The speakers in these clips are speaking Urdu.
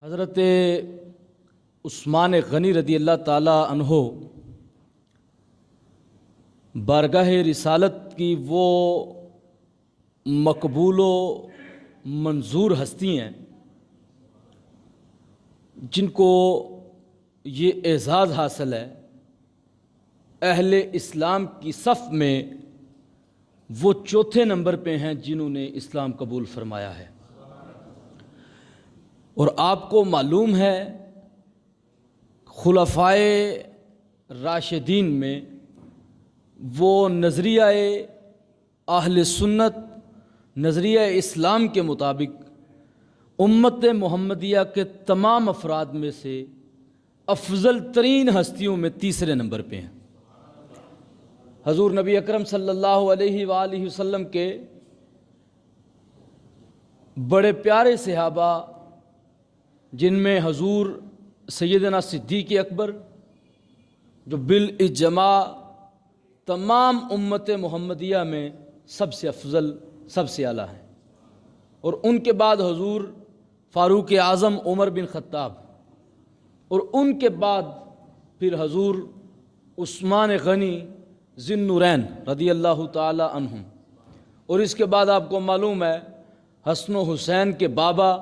حضرت عثمان غنی رضی اللہ تعالیٰ عنہ بارگاہ رسالت کی وہ مقبول و منظور ہستی ہیں جن کو یہ اعزاز حاصل ہے اہل اسلام کی صف میں وہ چوتھے نمبر پہ ہیں جنہوں نے اسلام قبول فرمایا ہے۔ اور آپ کو معلوم ہے خلفائے راشدین میں وہ نظریہ اہل سنت نظریہ اسلام کے مطابق امت محمدیہ کے تمام افراد میں سے افضل ترین ہستیوں میں تیسرے نمبر پہ ہیں۔ حضور نبی اکرم صلی اللہ علیہ وآلہ وسلم کے بڑے پیارے صحابہ جن میں حضور سیدنا صدیق اکبر جو بالاجماع تمام امت محمدیہ میں سب سے افضل سب سے اعلیٰ ہیں، اور ان کے بعد حضور فاروق اعظم عمر بن خطاب، اور ان کے بعد پھر حضور عثمان غنی ذی النورین رضی اللہ تعالی عنہم، اور اس کے بعد آپ کو معلوم ہے حسن و حسین کے بابا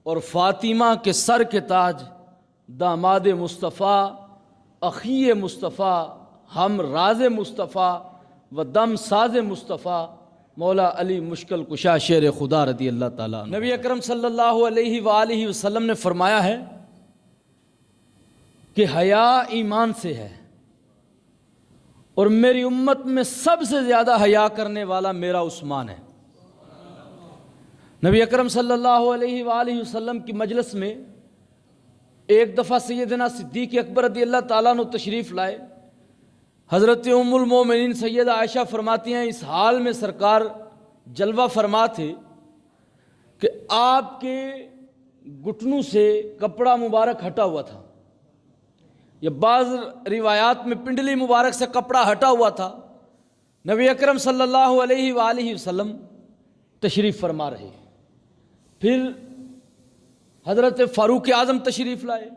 اور فاطمہ کے سر کے تاج داماد مصطفیٰ اخی مصطفیٰ ہم راز مصطفیٰ و دم ساز مصطفیٰ مولا علی مشکل کشا شیر خدا رضی اللہ تعالیٰ عنہ۔ نبی اکرم صلی اللہ علیہ وآلہ وسلم نے فرمایا ہے کہ حیا ایمان سے ہے، اور میری امت میں سب سے زیادہ حیا کرنے والا میرا عثمان ہے۔ نبی اکرم صلی اللہ علیہ وآلہ وسلم کی مجلس میں ایک دفعہ سیدنا صدیق اکبر رضی اللہ تعالیٰ عنہ تشریف لائے۔ حضرت ام المومنین سیدہ عائشہ فرماتی ہیں اس حال میں سرکار جلوہ فرما تھے کہ آپ کے گھٹنوں سے کپڑا مبارک ہٹا ہوا تھا، یا بعض روایات میں پنڈلی مبارک سے کپڑا ہٹا ہوا تھا۔ نبی اکرم صلی اللہ علیہ وآلہ وسلم تشریف فرما رہے، پھر حضرت فاروق اعظم تشریف لائے،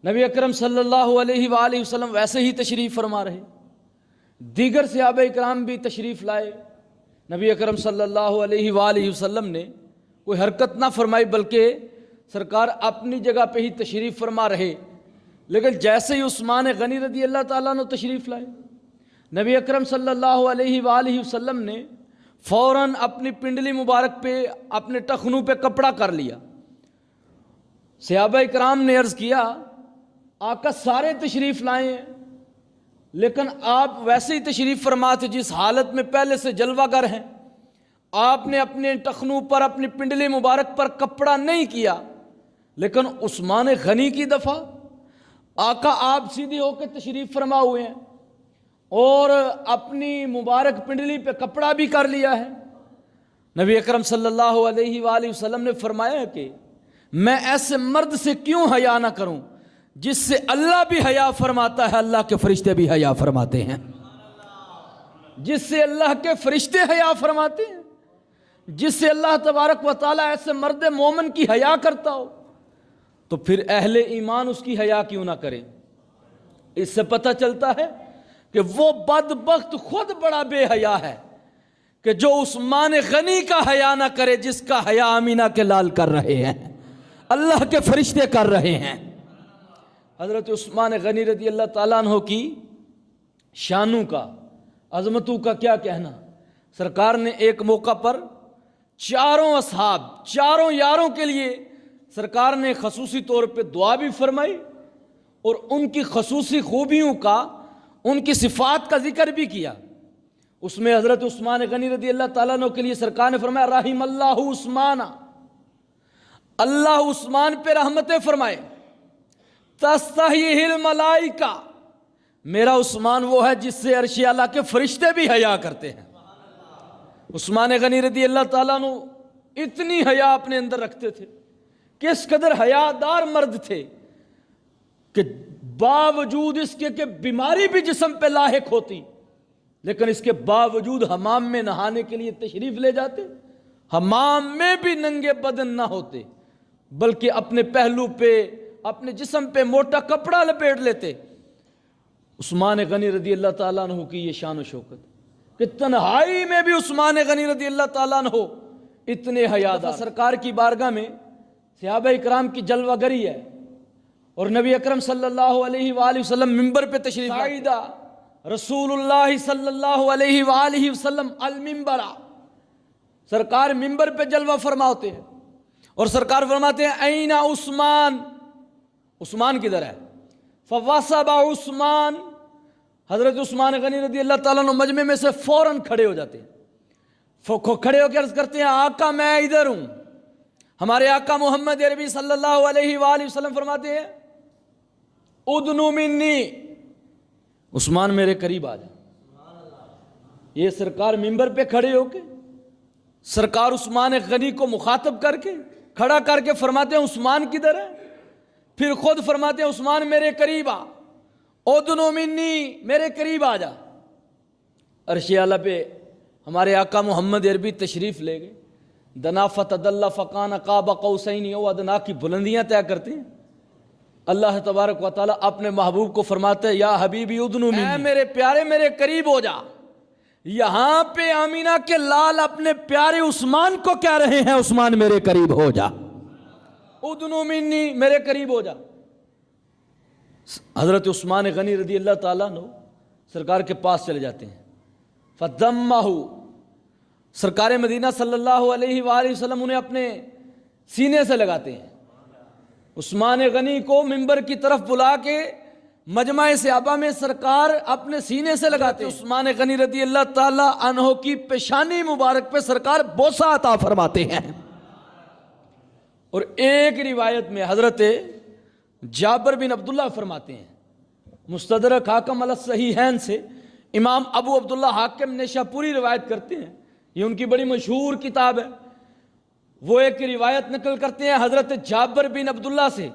نبی اکرم صلی اللہ علیہ وآلہ وسلم ویسے ہی تشریف فرما رہے، دیگر صحابہ اکرام بھی تشریف لائے، نبی اکرم صلی اللہ علیہ وآلہ وسلم نے کوئی حرکت نہ فرمائی بلکہ سرکار اپنی جگہ پہ ہی تشریف فرما رہے۔ لیکن جیسے ہی عثمان غنی رضی اللہ تعالیٰ عنہ تشریف لائے، نبی اکرم صلی اللہ علیہ وآلہ وسلم نے فوراً اپنی پنڈلی مبارک پہ اپنے ٹخنوں پہ کپڑا کر لیا۔ صحابہ اکرام نے عرض کیا آقا سارے تشریف لائے ہیں، لیکن آپ ویسے ہی تشریف فرما تھے جس حالت میں پہلے سے جلوہ گر ہیں، آپ نے اپنے ٹخنوں پر اپنی پنڈلی مبارک پر کپڑا نہیں کیا، لیکن عثمان غنی کی دفعہ آقا آپ سیدھے ہو کے تشریف فرما ہوئے ہیں اور اپنی مبارک پنڈلی پہ کپڑا بھی کر لیا ہے۔ نبی اکرم صلی اللہ علیہ وآلہ وسلم نے فرمایا کہ میں ایسے مرد سے کیوں حیا نہ کروں جس سے اللہ بھی حیا فرماتا ہے، اللہ کے فرشتے بھی حیا فرماتے ہیں، جس سے اللہ کے فرشتے حیا فرماتے ہیں، جس سے اللہ تبارک و تعالیٰ ایسے مرد مومن کی حیا کرتا ہو، تو پھر اہل ایمان اس کی حیا کیوں نہ کرے؟ اس سے پتہ چلتا ہے کہ وہ بدبخت خود بڑا بے حیا ہے کہ جو عثمان غنی کا حیا نہ کرے جس کا حیا آمینہ کے لال کر رہے ہیں، اللہ کے فرشتے کر رہے ہیں۔ حضرت عثمان غنی رضی اللہ تعالیٰ عنہ کی شانوں کا عظمتوں کا کیا کہنا۔ سرکار نے ایک موقع پر چاروں اصحاب چاروں یاروں کے لیے سرکار نے خصوصی طور پہ دعا بھی فرمائی اور ان کی خصوصی خوبیوں کا ان کی صفات کا ذکر بھی کیا۔ اس میں حضرت عثمان غنی رضی اللہ تعالیٰ عنہ کے لیے سرکار نے فرمایا رحم اللہ عثمان، اللہ عثمان پہ رحمتیں فرمائے، تستحیہ الملائکہ، میرا عثمان وہ ہے جس سے عرش اعلیٰ کے فرشتے بھی حیا کرتے ہیں۔ عثمان غنی رضی اللہ تعالیٰ عنہ اتنی حیا اپنے اندر رکھتے تھے، کس قدر حیادار مرد تھے کہ باوجود اس کے کہ بیماری بھی جسم پہ لاحق ہوتی، لیکن اس کے باوجود حمام میں نہانے کے لیے تشریف لے جاتے، حمام میں بھی ننگے بدن نہ ہوتے، بلکہ اپنے پہلو پہ اپنے جسم پہ موٹا کپڑا لپیٹ لیتے۔ عثمان غنی رضی اللہ تعالیٰ عنہ کی یہ شان و شوکت کہ تنہائی میں بھی عثمان غنی رضی اللہ تعالیٰ عنہ اتنے حیادار۔ سرکار کی بارگاہ میں صحابہ اکرام کی جلوہ گری ہے اور نبی اکرم صلی اللہ علیہ وآلہ وسلم منبر پہ تشریف لائے۔ رسول اللہ صلی اللہ علیہ وآلہ وسلم المنبر، سرکار منبر پہ جلوہ فرما ہوتے ہیں اور سرکار فرماتے ہیں این عثمان، عثمان کدھر ہے؟ فواسب عثمان، حضرت عثمان غنی رضی اللہ تعالیٰ عنہ مجمع میں سے فوراً کھڑے ہو جاتے ہیں، کھڑے ہو کے عرض کرتے ہیں آقا میں ادھر ہوں۔ ہمارے آقا محمد عربی صلی اللہ علیہ وآلہ وسلم فرماتے ہیں ادنو منی، عثمان میرے قریب آ جا۔ یہ سرکار منبر پہ کھڑے ہو کے سرکار عثمان غنی کو مخاطب کر کے کھڑا کر کے فرماتے ہیں عثمان کدھر ہے؟ پھر خود فرماتے ہیں عثمان میرے قریب آ، ادنو منی، میرے قریب آ جا۔ عرش اعلیٰ پہ ہمارے آقا محمد عربی تشریف لے گئے، دنا فتدلّ فکان قاب قوسین او ادنا کی بلندیاں طے کرتے ہیں۔ اللہ تبارک و تعالیٰ اپنے محبوب کو فرماتا ہے یا حبیبی ادنو منی، اے میرے پیارے میرے قریب ہو جا۔ یہاں پہ آمینہ کے لال اپنے پیارے عثمان کو کہہ رہے ہیں عثمان میرے قریب ہو جا، ادنو منی، میرے قریب ہو جا۔ حضرت عثمان غنی رضی اللہ تعالیٰ عنہ سرکار کے پاس چلے جاتے ہیں، فضمہ، سرکار مدینہ صلی اللہ علیہ وآلہ وسلم انہیں اپنے سینے سے لگاتے ہیں۔ عثمان غنی کو منبر کی طرف بلا کے مجمع صحابہ میں سرکار اپنے سینے سے لگاتے ہیں۔ عثمان غنی رضی اللہ تعالیٰ عنہ کی پیشانی مبارک پہ سرکار بوسہ عطا فرماتے ہیں۔ اور ایک روایت میں حضرت جابر بن عبداللہ فرماتے ہیں، مستدرک حاکم علی الصحیحین سے امام ابو عبداللہ حاکم نیشاپوری روایت کرتے ہیں، یہ ان کی بڑی مشہور کتاب ہے۔ وہ ایک روایت نقل کرتے ہیں حضرت جابر بن عبداللہ سے،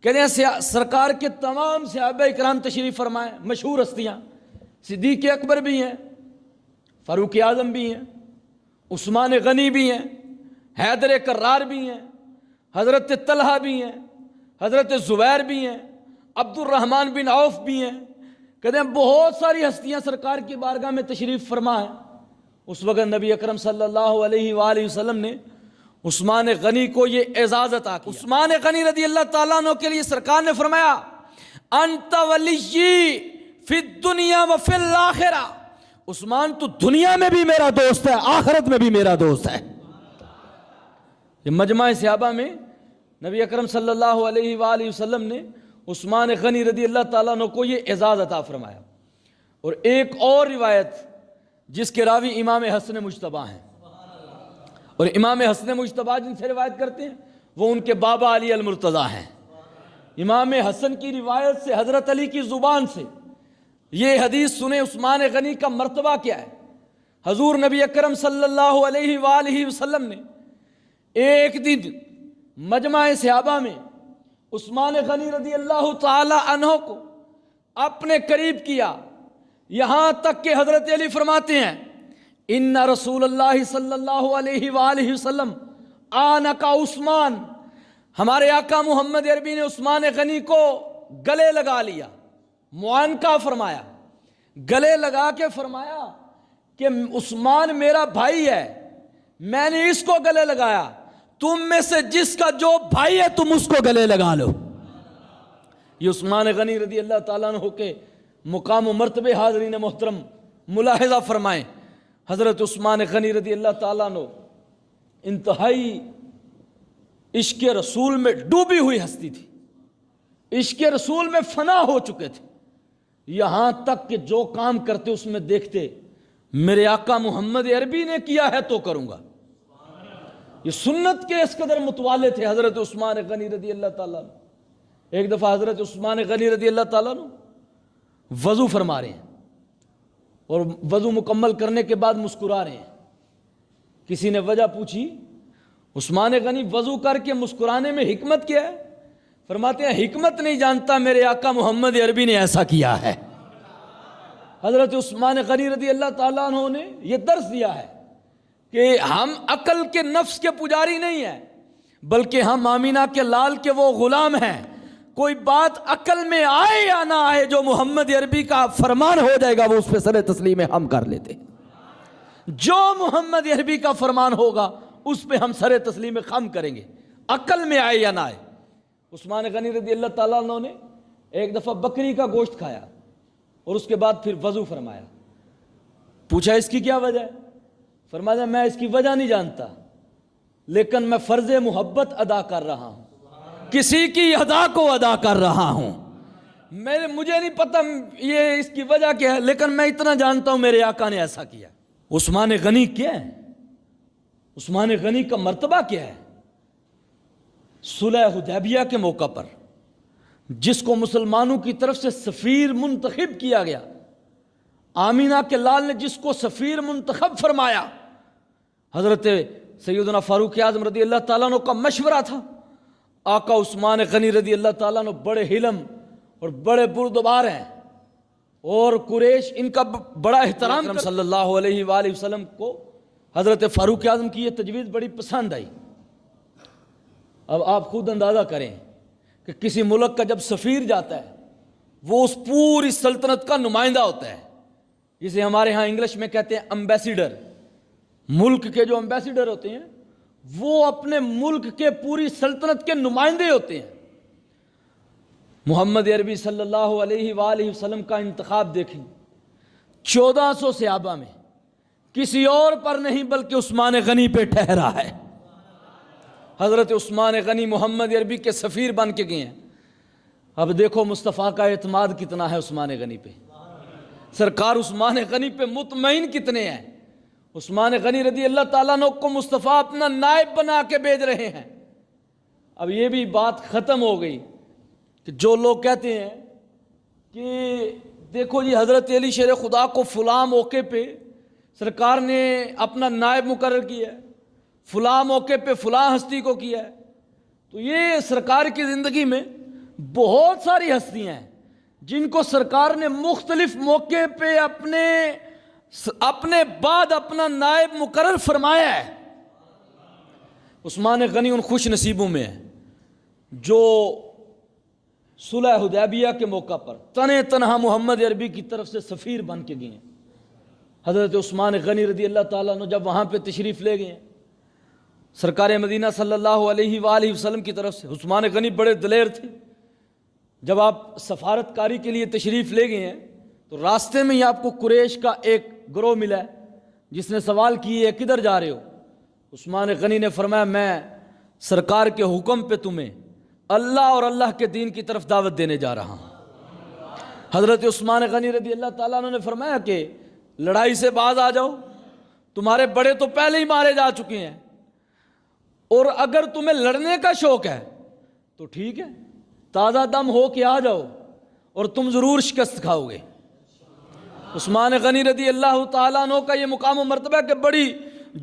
کہتے ہیں سرکار کے تمام صحابہ اکرام تشریف فرمائے، مشہور ہستیاں، صدیق اکبر بھی ہیں، فاروق اعظم بھی ہیں، عثمان غنی بھی ہیں، حیدر کرار بھی ہیں، حضرت طلحہ بھی ہیں، حضرت زبیر بھی ہیں، عبد الرحمن بن عوف بھی ہیں، کہتے ہیں بہت ساری ہستیاں سرکار کی بارگاہ میں تشریف فرما ہیں۔ اس وقت نبی اکرم صلی اللہ علیہ وآلہ وسلم نے عثمان غنی کو یہ اعزاز عطا کیا۔ عثمان غنی رضی اللہ تعالیٰ عنہ کے لیے سرکار نے فرمایا انت ولی فی الدنیا و فی الآخرہ، عثمان تو دنیا میں بھی میرا دوست ہے، آخرت میں بھی میرا دوست ہے۔ یہ مجمع صحابہ میں نبی اکرم صلی اللہ علیہ وآلہ وسلم نے عثمان غنی رضی اللہ تعالیٰ عنہ کو یہ اعزاز عطا فرمایا۔ اور ایک اور روایت جس کے راوی امام حسن مجتبیٰ ہیں، اور امام حسن مجتبیٰ جن سے روایت کرتے ہیں وہ ان کے بابا علی المرتضیٰ ہیں۔ امام حسن کی روایت سے حضرت علی کی زبان سے یہ حدیث سنے عثمان غنی کا مرتبہ کیا ہے۔ حضور نبی اکرم صلی اللہ علیہ وآلہ وسلم نے ایک دن مجمع صحابہ میں عثمان غنی رضی اللہ تعالی عنہ کو اپنے قریب کیا، یہاں تک کہ حضرت علی فرماتے ہیں ان رسول اللہ صلی اللہ علیہ وآلہ وسلم آنکا عثمان، ہمارے آقا محمد عربی نے عثمان غنی کو گلے لگا لیا، معانقہ فرمایا، گلے لگا کے فرمایا کہ عثمان میرا بھائی ہے، میں نے اس کو گلے لگایا، تم میں سے جس کا جو بھائی ہے تم اس کو گلے لگا لو۔ یہ عثمان غنی رضی اللہ تعالیٰ عنہ کے مقام و مرتبے حاضرین محترم ملاحظہ فرمائیں۔ حضرت عثمان غنی رضی اللہ تعالیٰ عنہ انتہائی عشق رسول میں ڈوبی ہوئی ہستی تھی، عشق رسول میں فنا ہو چکے تھے، یہاں تک کہ جو کام کرتے اس میں دیکھتے میرے آقا محمد عربی نے کیا ہے تو کروں گا۔ یہ سنت کے اس قدر متوالے تھے حضرت عثمان غنی رضی اللہ تعالیٰ عنہ۔ ایک دفعہ حضرت عثمان غنی رضی اللہ تعالیٰ عنہ وضو فرما رہے ہیں اور وضو مکمل کرنے کے بعد مسکرا رہے ہیں۔ کسی نے وجہ پوچھی، عثمان غنی وضو کر کے مسکرانے میں حکمت کیا ہے؟ فرماتے ہیں حکمت نہیں جانتا، میرے آقا محمد عربی نے ایسا کیا ہے۔ حضرت عثمان غنی رضی اللہ تعالیٰ عنہ نے یہ درس دیا ہے کہ ہم عقل کے نفس کے پجاری نہیں ہیں، بلکہ ہم آمینہ کے لال کے وہ غلام ہیں. کوئی بات عقل میں آئے یا نہ آئے، جو محمد عربی کا فرمان ہو جائے گا وہ اس پہ سر تسلیم ہم کر لیتے. جو محمد عربی کا فرمان ہوگا اس پہ ہم سر تسلیم خم کریں گے، عقل میں آئے یا نہ آئے. عثمان غنی رضی اللہ تعالیٰ عنہ نے ایک دفعہ بکری کا گوشت کھایا اور اس کے بعد پھر وضو فرمایا. پوچھا اس کی کیا وجہ ہے؟ فرمایا میں اس کی وجہ نہیں جانتا، لیکن میں فرض محبت ادا کر رہا ہوں، کسی کی ادا کو ادا کر رہا ہوں. مجھے نہیں پتہ یہ اس کی وجہ کیا ہے، لیکن میں اتنا جانتا ہوں میرے آقا نے ایسا کیا. عثمان غنی کیا ہے؟ عثمان غنی کا مرتبہ کیا ہے؟ صلح حدیبیہ کے موقع پر جس کو مسلمانوں کی طرف سے سفیر منتخب کیا گیا، آمینہ کے لال نے جس کو سفیر منتخب فرمایا، حضرت سیدنا فاروق اعظم رضی اللہ تعالیٰ عنہ کا مشورہ تھا. آقا عثمان غنی رضی اللہ تعالیٰ عنہ بڑے حلم اور بڑے بردبار ہیں، اور قریش ان کا بڑا احترام. صلی اللہ علیہ وآلہ وسلم کو حضرت فاروق اعظم کی یہ تجویز بڑی پسند آئی. اب آپ خود اندازہ کریں کہ کسی ملک کا جب سفیر جاتا ہے وہ اس پوری سلطنت کا نمائندہ ہوتا ہے، جسے ہمارے ہاں انگلش میں کہتے ہیں امبیسیڈر. ملک کے جو امبیسیڈر ہوتے ہیں وہ اپنے ملک کے پوری سلطنت کے نمائندے ہوتے ہیں. محمد عربی صلی اللہ علیہ وآلہ وسلم کا انتخاب دیکھیں، 1400 صحابہ میں کسی اور پر نہیں بلکہ عثمان غنی پہ ٹھہرا ہے. حضرت عثمان غنی محمد عربی کے سفیر بن کے گئے ہیں. اب دیکھو مصطفیٰ کا اعتماد کتنا ہے عثمان غنی پہ، سرکار عثمان غنی پہ مطمئن کتنے ہیں. عثمان غنی رضی اللہ تعالیٰ عنہ کو مصطفیٰ اپنا نائب بنا کے بھیج رہے ہیں. اب یہ بھی بات ختم ہو گئی کہ جو لوگ کہتے ہیں کہ دیکھو جی حضرت علی شیر خدا کو فلاں موقع پہ سرکار نے اپنا نائب مقرر کیا ہے، فلاں موقع پہ فلاں ہستی کو کیا ہے. تو یہ سرکار کی زندگی میں بہت ساری ہستیاں ہیں جن کو سرکار نے مختلف موقع پہ اپنے بعد اپنا نائب مقرر فرمایا ہے. عثمان غنی ان خوش نصیبوں میں ہے جو صلح حدیبیہ کے موقع پر تنہا محمد عربی کی طرف سے سفیر بن کے گئے ہیں. حضرت عثمان غنی رضی اللہ تعالیٰ عنہ جب وہاں پہ تشریف لے گئے ہیں سرکار مدینہ صلی اللہ علیہ وآلہ وسلم کی طرف سے، عثمان غنی بڑے دلیر تھے. جب آپ سفارت کاری کے لیے تشریف لے گئے ہیں تو راستے میں ہی آپ کو قریش کا ایک گروہ ملا ہے جس نے سوال کیے کدھر جا رہے ہو. عثمان غنی نے فرمایا میں سرکار کے حکم پہ تمہیں اللہ اور اللہ کے دین کی طرف دعوت دینے جا رہا ہوں. حضرت عثمان غنی رضی اللہ تعالیٰ عنہ نے فرمایا کہ لڑائی سے باز آ جاؤ، تمہارے بڑے تو پہلے ہی مارے جا چکے ہیں، اور اگر تمہیں لڑنے کا شوق ہے تو ٹھیک ہے، تازہ دم ہو کے آ جاؤ اور تم ضرور شکست کھاؤ گے. عثمان غنی رضی اللہ تعالیٰ عنہ کا یہ مقام و مرتبہ کہ بڑی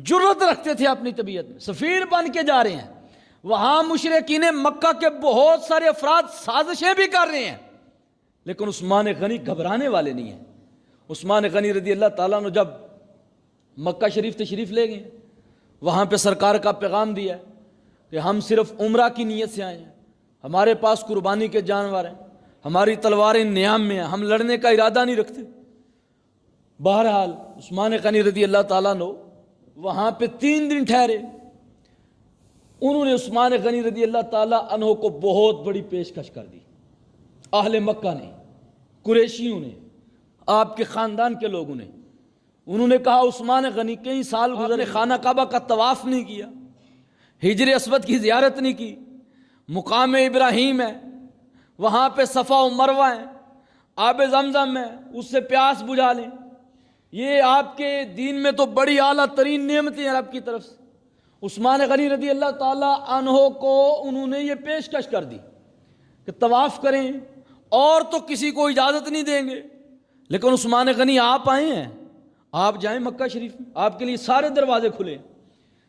جرت رکھتے تھے اپنی طبیعت میں، سفیر بن کے جا رہے ہیں. وہاں مشرکین مکہ کے بہت سارے افراد سازشیں بھی کر رہے ہیں، لیکن عثمان غنی گھبرانے والے نہیں ہیں. عثمان غنی رضی اللہ تعالیٰ عنہ جب مکہ شریف تشریف لے گئے، وہاں پہ سرکار کا پیغام دیا ہے کہ ہم صرف عمرہ کی نیت سے آئے ہیں، ہمارے پاس قربانی کے جانور ہیں، ہماری تلواریں نیام میں ہیں، ہم لڑنے کا ارادہ نہیں رکھتے. بہرحال عثمان غنی رضی اللہ تعالیٰ عنہ وہاں پہ 3 دن ٹھہرے. انہوں نے عثمان غنی رضی اللہ تعالیٰ عنہ کو بہت بڑی پیشکش کر دی. اہل مکہ نے، قریشیوں نے، آپ کے خاندان کے لوگوں نے، انہوں نے کہا عثمان غنی کئی سال گزرے، خانہ کعبہ کا طواف نہیں کیا، حجر اسود کی زیارت نہیں کی، مقام ابراہیم ہے، وہاں پہ صفا و مروہ ہیں، آب زمزم ہے، اس سے پیاس بجھا لیں. یہ آپ کے دین میں تو بڑی اعلیٰ ترین نعمتیں ہیں رب کی طرف سے. عثمان غنی رضی اللہ تعالیٰ عنہ کو انہوں نے یہ پیشکش کر دی کہ طواف کریں، اور تو کسی کو اجازت نہیں دیں گے، لیکن عثمان غنی آپ آئے ہیں، آپ جائیں مکہ شریف میں، آپ کے لیے سارے دروازے کھلے ہیں،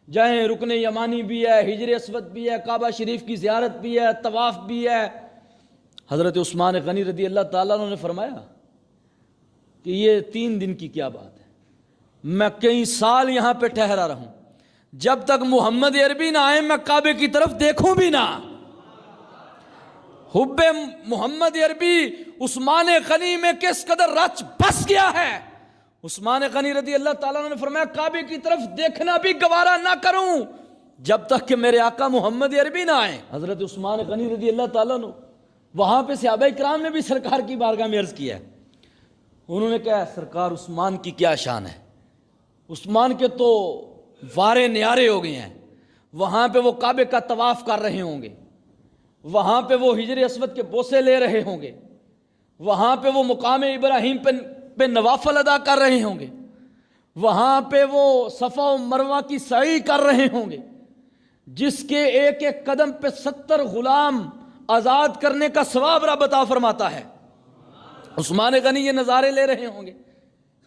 جائیں. رکن یمانی بھی ہے، ہجر اسود بھی ہے، کعبہ شریف کی زیارت بھی ہے، طواف بھی ہے. حضرت عثمان غنی رضی اللہ تعالیٰ عنہ نے فرمایا کہ یہ 3 دن کی کیا بات ہے، میں کئی سال یہاں پہ ٹھہرا رہوں، جب تک محمد عربی نہ آئے میں کعبے کی طرف دیکھوں بھی نہ. حب محمد عربی عثمان غنی میں کس قدر رچ بس گیا ہے. عثمان غنی رضی اللہ تعالیٰ نے فرمایا کعبے کی طرف دیکھنا بھی گوارا نہ کروں جب تک کہ میرے آقا محمد عربی نہ آئے. حضرت عثمان غنی رضی اللہ تعالیٰ نے وہاں پہ صحابہ کرام نے بھی سرکار کی بارگاہ میں عرض کیا ہے. انہوں نے کہا سرکار عثمان کی کیا شان ہے, عثمان کے تو وارے نیارے ہو گئے ہیں, وہاں پہ وہ کعبے کا طواف کر رہے ہوں گے, وہاں پہ وہ حجر اسود کے بوسے لے رہے ہوں گے, وہاں پہ وہ مقام ابراہیم پہ نوافل ادا کر رہے ہوں گے, وہاں پہ وہ صفا و مروہ کی سعی کر رہے ہوں گے, جس کے ایک ایک قدم پہ 70 غلام آزاد کرنے کا ثواب رب عطا فرماتا ہے. عثمان غنی یہ نظارے لے رہے ہوں گے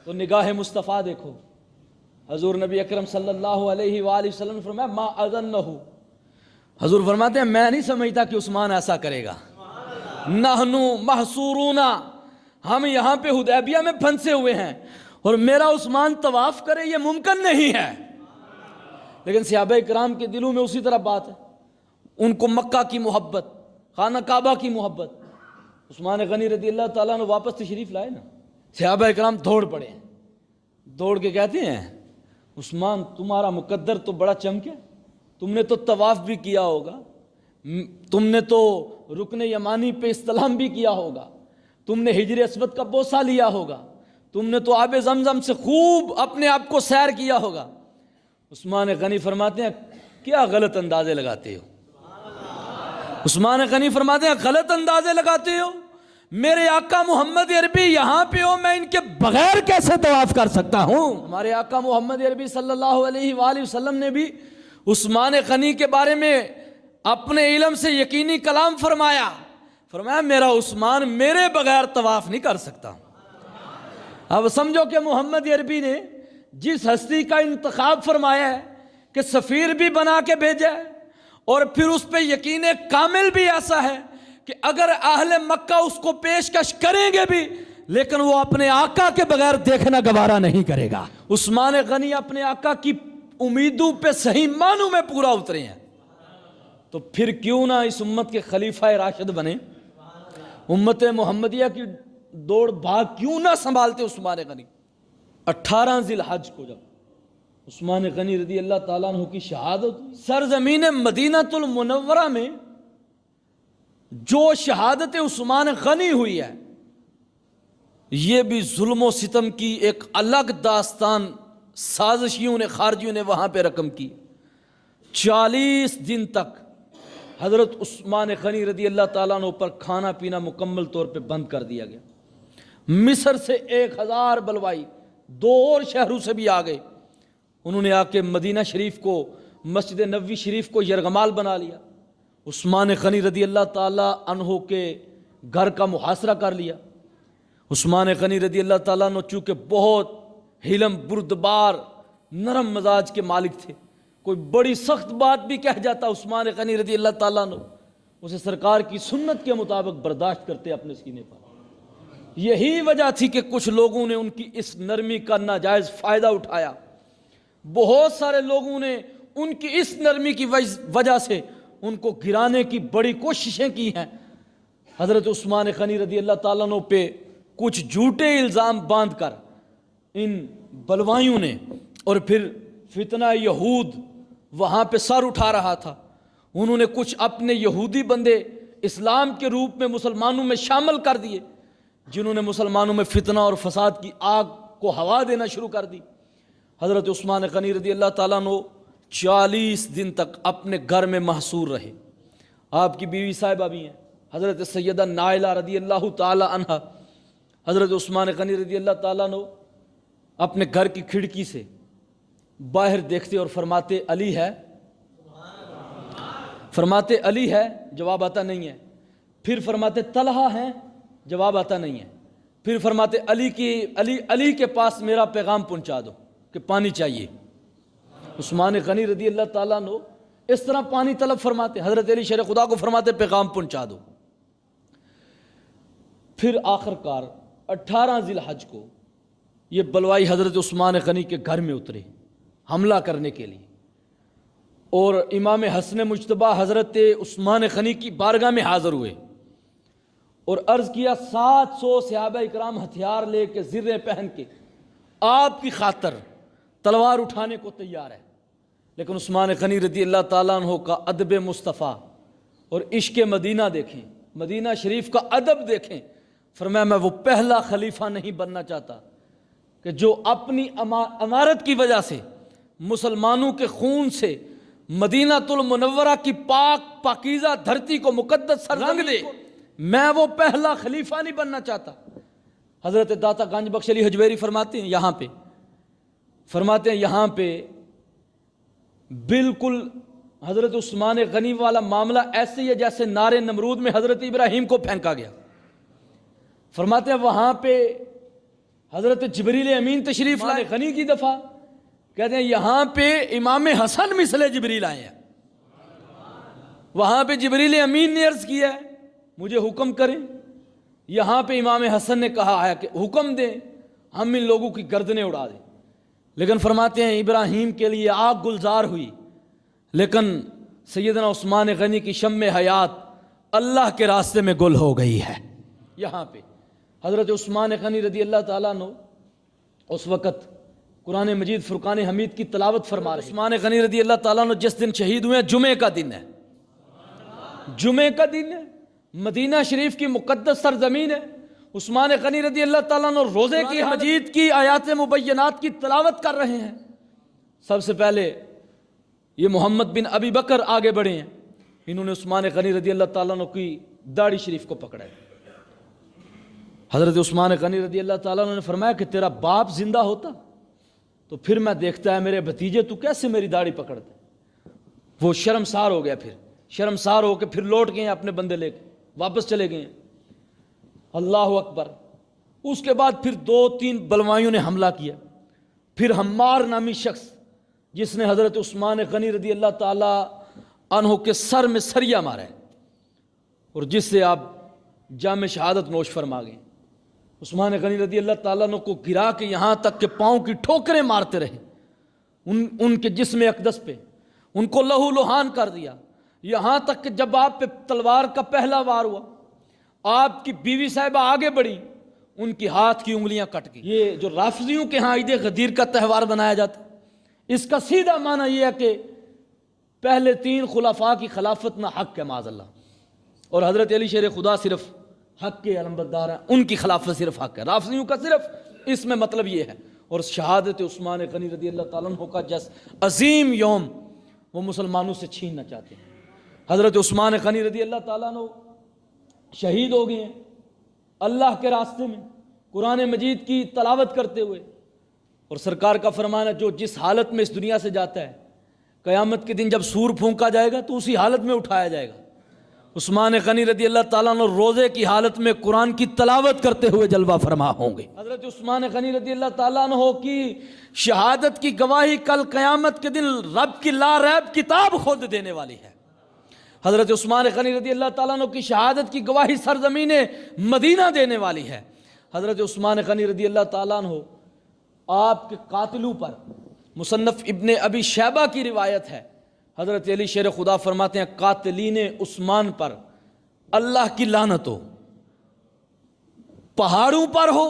تو نگاہ مصطفیٰ دیکھو. حضور نبی اکرم صلی اللہ علیہ وآلہ وسلم نے فرمایا ما اظنہ, حضور فرماتے ہیں میں نہیں سمجھتا کہ عثمان ایسا کرے گا. نحنو محصورون, ہم یہاں پہ حدیبیہ میں پھنسے ہوئے ہیں اور میرا عثمان طواف کرے یہ ممکن نہیں ہے. لیکن صحابہ کرام کے دلوں میں اسی طرح بات ہے, ان کو مکہ کی محبت, خانہ کعبہ کی محبت. عثمان غنی رضی اللہ تعالیٰ نے واپس تشریف لائے نا, صحابہ کرام دوڑ پڑے, دوڑ کے کہتے ہیں عثمان تمہارا مقدر تو بڑا چمکے, تم نے تو طواف بھی کیا ہوگا, تم نے تو رکن یمانی پہ استلام بھی کیا ہوگا, تم نے حجر اسود کا بوسہ لیا ہوگا, تم نے تو آب زمزم سے خوب اپنے آپ کو سیر کیا ہوگا. عثمان غنی فرماتے ہیں کیا غلط اندازے لگاتے ہو. عثمان غنی فرماتے ہیں غلط اندازے لگاتے ہو, میرے آقا محمد عربی یہاں پہ ہو, میں ان کے بغیر کیسے طواف کر سکتا ہوں. ہمارے آقا محمد عربی صلی اللہ علیہ وآلہ وسلم نے بھی عثمان غنی کے بارے میں اپنے علم سے یقینی کلام فرمایا, فرمایا میرا عثمان میرے بغیر طواف نہیں کر سکتا. اب سمجھو کہ محمد عربی نے جس ہستی کا انتخاب فرمایا ہے کہ سفیر بھی بنا کے بھیجا ہے, اور پھر اس پہ یقین کامل بھی ایسا ہے کہ اگر اہل مکہ اس کو پیشکش کریں گے بھی لیکن وہ اپنے آقا کے بغیر دیکھنا گوارا نہیں کرے گا. عثمان غنی اپنے آقا کی امیدوں پہ صحیح معنوں میں پورا اترے ہیں, تو پھر کیوں نہ اس امت کے خلیفہ راشد بنے, امت محمدیہ کی دوڑ بھاگ کیوں نہ سنبھالتے عثمان غنی. 18 ذی الحج کو جب عثمان غنی رضی اللہ تعالیٰ عنہ کی شہادت, سرزمین مدینہ المنورہ میں جو شہادت عثمان غنی ہوئی ہے یہ بھی ظلم و ستم کی ایک الگ داستان سازشیوں نے, خارجیوں نے وہاں پہ رقم کی. 40 دن تک حضرت عثمان غنی رضی اللہ تعالیٰ عنہ پر کھانا پینا مکمل طور پہ بند کر دیا گیا. مصر سے 1000 بلوائی 2 اور شہروں سے بھی آ گئے, انہوں نے آ کے مدینہ شریف کو, مسجد نبوی شریف کو یرغمال بنا لیا. عثمان غنی رضی اللہ تعالیٰ عنہ کے گھر کا محاصرہ کر لیا. عثمان غنی رضی اللہ تعالیٰ عنہ چونکہ بہت حلم بردبار نرم مزاج کے مالک تھے, کوئی بڑی سخت بات بھی کہہ جاتا عثمان غنی رضی اللہ تعالیٰ عنہ اسے سرکار کی سنت کے مطابق برداشت کرتے اپنے سینے پر. یہی وجہ تھی کہ کچھ لوگوں نے ان کی اس نرمی کا ناجائز فائدہ اٹھایا. بہت سارے لوگوں نے ان کی اس نرمی کی وجہ سے ان کو گرانے کی بڑی کوششیں کی ہیں. حضرت عثمان غنی رضی اللہ تعالیٰ عنہ پہ کچھ جھوٹے الزام باندھ کر ان بلوائیوں نے, اور پھر فتنہ یہود وہاں پہ سر اٹھا رہا تھا, انہوں نے کچھ اپنے یہودی بندے اسلام کے روپ میں مسلمانوں میں شامل کر دیے, جنہوں نے مسلمانوں میں فتنہ اور فساد کی آگ کو ہوا دینا شروع کر دی. حضرت عثمان غنی رضی اللہ تعالیٰ عنہ 40 دن تک اپنے گھر میں محصور رہے. آپ کی بیوی صاحبہ بھی ہیں حضرت سیدہ نائلہ رضی اللہ تعالیٰ عنہ. حضرت عثمان غنی رضی اللہ تعالیٰ عنہ اپنے گھر کی کھڑکی سے باہر دیکھتے اور فرماتے علی ہے, فرماتے علی ہے, جواب آتا نہیں ہے. پھر فرماتے طلحہ ہیں, جواب آتا نہیں ہے. پھر فرماتے علی کے پاس میرا پیغام پہنچا دو کہ پانی چاہیے. عثمان غنی رضی اللہ تعالیٰ عنہ اس طرح پانی طلب فرماتے, حضرت علی شیر خدا کو فرماتے پیغام پہنچا دو. پھر آخر کار 18 ذی الحج کو یہ بلوائی حضرت عثمان غنی کے گھر میں اترے حملہ کرنے کے لیے. اور امام حسن مجتبیٰ حضرت عثمان غنی کی بارگاہ میں حاضر ہوئے اور عرض کیا 700 صحابہ اکرام ہتھیار لے کے زریں پہن کے آپ کی خاطر تلوار اٹھانے کو تیار ہے، لیکن عثمان غنی رضی اللہ تعالیٰ عنہ کا ادب مصطفیٰ اور عشق مدینہ دیکھیں، مدینہ شریف کا ادب دیکھیں۔ فرمایا میں وہ پہلا خلیفہ نہیں بننا چاہتا کہ جو اپنی امارت کی وجہ سے مسلمانوں کے خون سے مدینہ المنورہ کی پاکیزہ دھرتی کو مقدس رنگ دے، میں وہ پہلا خلیفہ نہیں بننا چاہتا۔ حضرت داتا گنج بخش علی حجویری فرماتے ہیں یہاں پہ بالکل حضرت عثمان غنی والا معاملہ ایسے ہی ہے جیسے نار نمرود میں حضرت ابراہیم کو پھینکا گیا۔ فرماتے ہیں وہاں پہ حضرت جبریل امین تشریف لائے غنی کی دفعہ، کہتے ہیں یہاں پہ امام حسن مثل جبریل آئے ہیں۔ وہاں پہ جبریل امین نے عرض کیا ہے مجھے حکم کریں، یہاں پہ امام حسن نے کہا ہے کہ حکم دیں ہم ان لوگوں کی گردنیں اڑا دیں۔ لیکن فرماتے ہیں ابراہیم کے لیے آگ گلزار ہوئی، لیکن سیدنا عثمان غنی کی شمع حیات اللہ کے راستے میں گل ہو گئی ہے۔ یہاں پہ حضرت عثمان غنی رضی اللہ تعالیٰ عنہ اس وقت قرآن مجید فرقان حمید کی تلاوت فرما رہے ہیں۔ عثمان غنی رضی اللہ تعالیٰ عنہ جس دن شہید ہوئے ہیں جمعے کا دن ہے، جمعے کا دن ہے، مدینہ شریف کی مقدس سرزمین ہے۔ عثمان غنی رضی اللہ تعالیٰ عنہ روزے کی مجید کی آیات مبینات کی تلاوت کر رہے ہیں۔ سب سے پہلے یہ محمد بن ابی بکر آگے بڑھے ہیں، انہوں نے عثمان غنی رضی اللہ تعالیٰ عنہ کی داڑھی شریف کو پکڑا ہے۔ حضرت عثمان غنی رضی اللہ تعالیٰ عنہ نے فرمایا کہ تیرا باپ زندہ ہوتا تو پھر میں دیکھتا ہے میرے بھتیجے تو کیسے میری داڑھی پکڑتے۔ وہ شرمسار ہو گیا، پھر شرمسار ہو کے پھر لوٹ گئے اپنے بندے لے کے واپس چلے گئے۔ اللہ اکبر۔ اس کے بعد پھر 2-3 بلوائیوں نے حملہ کیا، پھر حمار نامی شخص جس نے حضرت عثمان غنی رضی اللہ تعالی عنہ کے سر میں سریا مارا ہے اور جس سے آپ جام شہادت نوش فرما گئے۔ عثمان غنی رضی اللہ تعالیٰ عنہ کو گرا کے یہاں تک کہ پاؤں کی ٹھوکریں مارتے رہے، ان کے جسم اقدس پہ ان کو لہو لہان کر دیا، یہاں تک کہ جب آپ پہ تلوار کا پہلا وار ہوا آپ کی بیوی صاحبہ آگے بڑھی، ان کی ہاتھ کی انگلیاں کٹ گئی۔ یہ جو رافضیوں کے ہاں عید غدیر کا تہوار بنایا جاتا ہے، اس کا سیدھا معنی یہ ہے کہ پہلے 3 خلفاء کی خلافت نہ حق ہے معاذ اللہ، اور حضرت علی شیر خدا صرف حق کے علمبردار ہیں، ان کی خلافت صرف حق ہے۔ رافضیوں کا صرف اس میں مطلب یہ ہے، اور شہادت عثمان غنی رضی اللہ تعالیٰ عنہ کا جس عظیم یوم وہ مسلمانوں سے چھیننا چاہتے ہیں۔ حضرت عثمان غنی رضی اللہ تعالیٰ عنہ شہید ہو گئے ہیں اللہ کے راستے میں قرآن مجید کی تلاوت کرتے ہوئے، اور سرکار کا فرمان ہے جو جس حالت میں اس دنیا سے جاتا ہے قیامت کے دن جب سور پھونکا جائے گا تو اسی حالت میں اٹھایا جائے گا۔ عثمان غنی رضی اللہ تعالیٰ عنہ روزے کی حالت میں قرآن کی تلاوت کرتے ہوئے جلوہ فرما ہوں گے۔ حضرت عثمان غنی رضی اللہ تعالیٰ عنہ کی شہادت کی گواہی کل قیامت کے دن رب کی لا ریب کتاب خود دینے والی ہے۔ حضرت عثمان غنی رضی اللہ تعالیٰ عنہ کی شہادت کی گواہی سرزمین مدینہ دینے والی ہے۔ حضرت عثمان غنی رضی اللہ تعالیٰ عنہ آپ کے قاتلوں پر مصنف ابن ابی شیبہ کی روایت ہے، حضرت علی شیر خدا فرماتے ہیں قاتلین عثمان پر اللہ کی لعنت ہو، پہاڑوں پر ہو،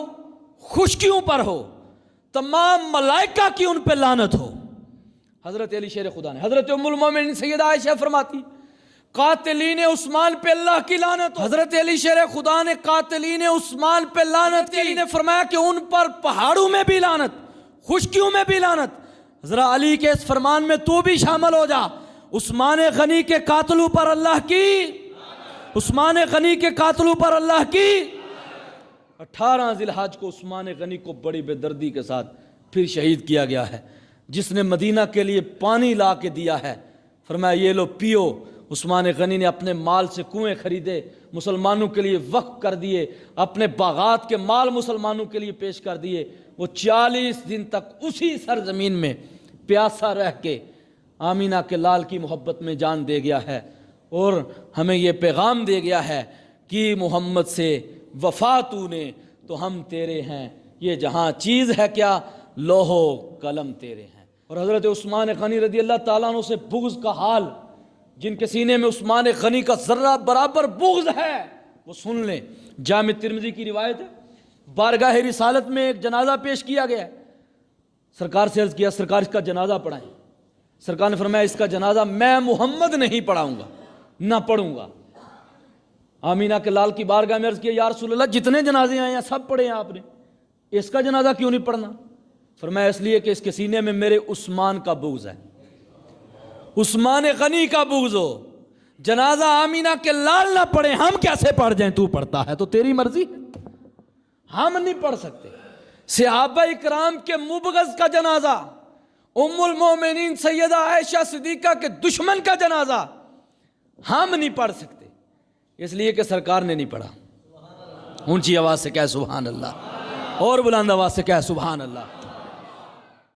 خشکیوں پر ہو، تمام ملائکہ کی ان پہ لعنت ہو۔ حضرت علی شیر خدا نے، حضرت ام المومنین سیدہ عائشہ فرماتی قاتلین عثمان پہ اللہ کی لعنت ہو۔ حضرت علی شیر خدا نے قاتلین عثمان پہ لعنت کی، نے فرمایا کہ ان پر پہاڑوں میں بھی لعنت، خشکیوں میں بھی لعنت۔ ذرا علی کے اس فرمان میں تو بھی شامل ہو جا، عثمان غنی کے قاتلوں پر اللہ کی، عثمان غنی کے قاتلوں پر اللہ کی۔ 18 ذی الحج کو عثمان غنی کو بڑی بے دردی کے ساتھ پھر شہید کیا گیا ہے، جس نے مدینہ کے لیے پانی لا کے دیا ہے، فرمایا یہ لو پیو۔ عثمان غنی نے اپنے مال سے کنویں خریدے، مسلمانوں کے لیے وقف کر دیے، اپنے باغات کے مال مسلمانوں کے لیے پیش کر دیے۔ وہ 40 دن تک اسی سرزمین میں پیاسا رہ کے آمینہ کے لال کی محبت میں جان دے گیا ہے، اور ہمیں یہ پیغام دے گیا ہے کہ محمد سے وفا تو نے تو ہم تیرے ہیں، یہ جہاں چیز ہے کیا لوح و قلم تیرے ہیں۔ اور حضرت عثمان غنی رضی اللہ تعالیٰ عنہ سے بغض کا حال، جن کے سینے میں عثمان غنی کا ذرہ برابر بغض ہے، وہ سن لیں۔ جامع ترمذی کی روایت ہے، بارگاہ رسالت میں ایک جنازہ پیش کیا گیا، سرکار سے عرض کیا سرکار اس کا جنازہ پڑھائیں۔ سرکار نے فرمایا اس کا جنازہ میں محمد نہیں پڑھاؤں گا، نہ پڑھوں گا۔ آمینہ کے لال کی بارگاہ میں عرض کیا یا رسول اللہ جتنے جنازے آئے ہیں سب پڑھے ہیں آپ نے، اس کا جنازہ کیوں نہیں پڑھنا؟ فرمایا اس لیے کہ اس کے سینے میں میرے عثمان کا بغض ہے، عثمان غنی کا بغض ہو۔ جنازہ آمینہ کے لال نہ پڑھے، ہم کیسے پڑھ جائیں؟ تو پڑھتا ہے تو تیری مرضی، ہم نہیں پڑھ سکتے۔ صحابہ اکرام کے مبغض کا جنازہ، ام المومنین سیدہ عائشہ صدیقہ کے دشمن کا جنازہ ہم نہیں پڑھ سکتے، اس لیے کہ سرکار نے نہیں پڑھا۔ اونچی آواز سے کہہ سبحان اللہ، اور بلند آواز سے کہہ سبحان اللہ۔